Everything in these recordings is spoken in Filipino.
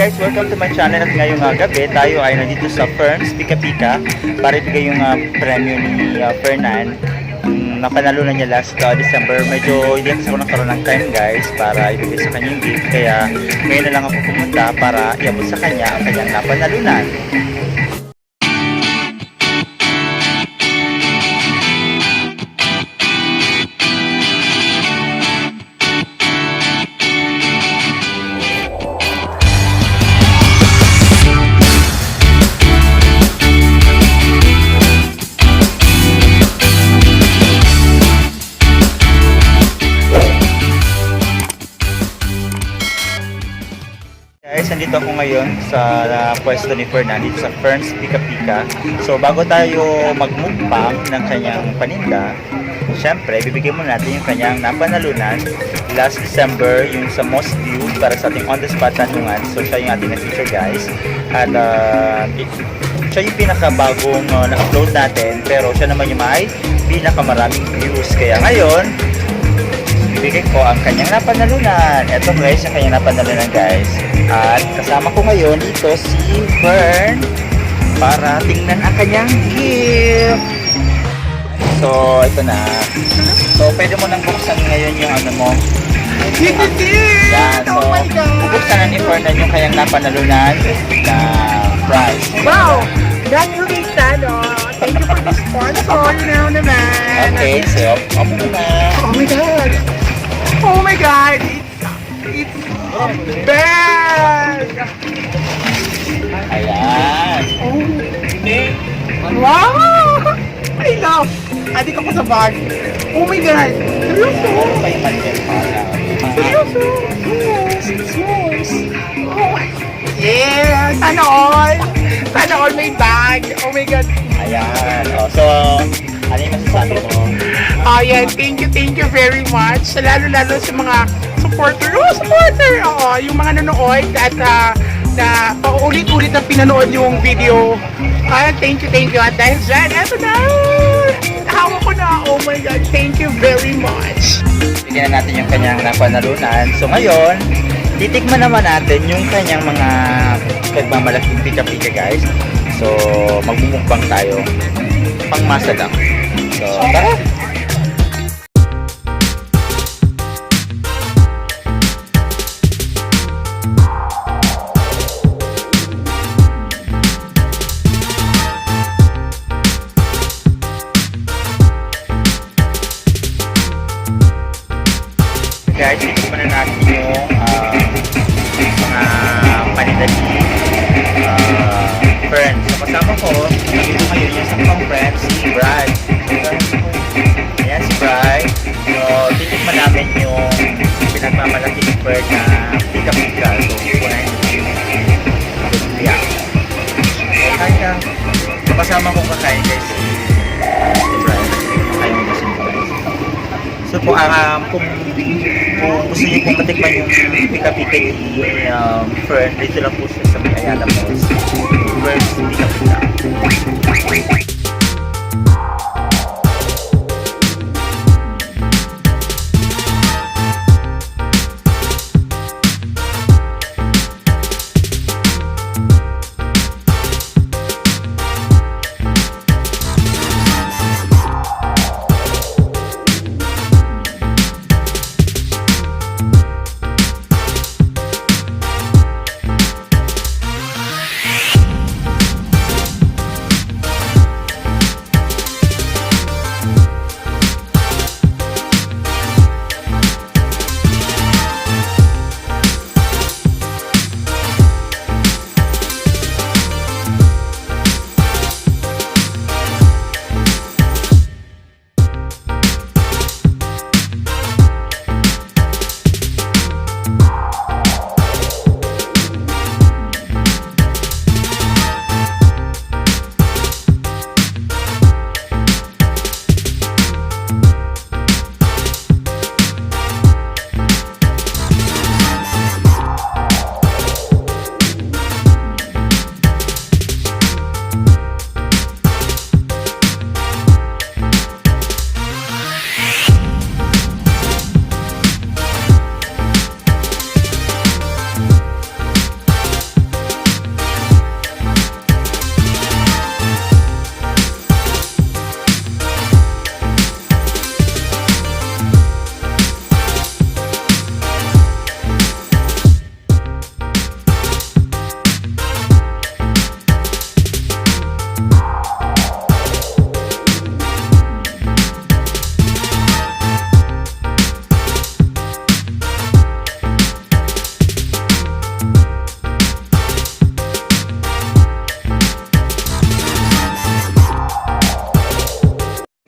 guys, welcome to my channel at ngayong gabi tayo ay nandito sa Ferns Pika Pika para ibigay yung premyo ni Fernan. Napanalo na niya last December. Medyo hindi ako nakaroon ng time guys para ibigay sa kanya yung gift, kaya ngayon na lang ako pumunta para iabot sa kanya ang kanyang napanalunan. Guys, nandito ako ngayon sa pwesto ni Fernan dito sa Ferns Pika Pika. So bago tayo magmukbang ng kanyang paninda, syempre bibigyan muna natin yung kanyang napanalunan last December, yung sa most view para sa ating on the spot tanungan. So siya yung ating na-feature guys. At siya yung pinakabagong na-upload natin, pero siya naman yung may pinakamaraming views. Kaya ngayon, bibigay ko ang kanyang napanalunan. Ito guys, yung kanyang napanalunan guys. At kasama ko ngayon dito si Fern para tingnan ang kanyang gift. So, ito na. So, pwede mo nang buksan ngayon yung ano mo. Yan. So, bubuksan na ni Fernan yung kanyang napanalunan na prize. Wow! Congratulations! Thank you for the sponsor now naman. Okay, so, open mo na. Oh my God! Oh my God! It's bag! Ayan. Oh. Wow! I love! Adik ako sa bag. Oh my God! Seryoso? May mantel para. Seryoso? Yes! Yes! Oh my God! Yeah! Sana all! Sana all may bag! Oh my God! Ayan. Oh, so, ano yung masasabi mo? Ayan, thank you very much. Lalo-lalo sa mga supporter. Oo, yung mga nanood at na paulit-ulit na pinanood yung video. Ayan, thank you. At dahil dyan, eto na! Hawak ko na. Oh my God, thank you very much. Bigyan na natin yung kanyang napanalunan. So ngayon, titikman naman natin yung kanyang mga nagmamalaking pika-pika guys. So, magmumukbang tayo. Pangmasa lang. So, tara! Guys, titikman na natin yung mga paninda ni Fern. So kasama ko, nandito ngayon yung sa pang friend, si Brad. Ayan si Brad. So titikman namin yung pinagmamalaki ni Fern na pika-pika. So kukunahin yung yeah. So kaya, kasama ko kakain guys si Brad. Kakain mo kasi guys. So kung gusto niyo pong matikman yung pika-pika ni Fern, dito lang po siya sa may Ayala Malls. First pika-pika.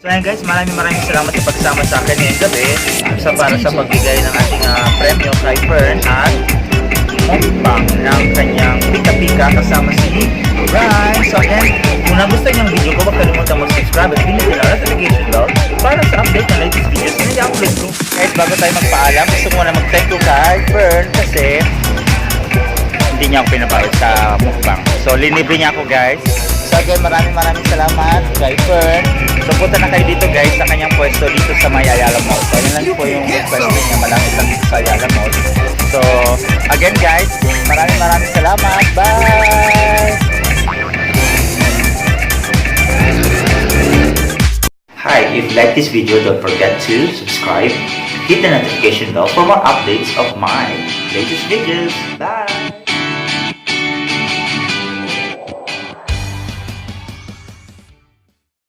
So ayan guys, maraming salamat sa pagsama sa akin ngayong gabi para sa pagbigay ng ating premyo kay Fern at mukbang ng kanyang pika-pika kasama si Ryan. So again, kung nagustuhan niyo ang video ko, huwag kalimutan mag-subscribe at pinutin ang notification bell para sa update ng latest videos na i-upload ko. Guys, bago tayo magpaalam, gusto ko muna mag-thank you kay Fern kasi hindi niya ako pinabayad sa mukbang. So linibre niya ako guys. So again, maraming salamat kay Fern. So punta na kayo dito guys sa kanyang pwesto dito sa may Ayala Mall. So yun lang po yung pwesto niya, malapit lang dito sa Ayala Mall. So again guys, maraming salamat. Bye! Hi, if you like this video, don't forget to subscribe, hit the notification bell for more updates of my latest videos. Bye!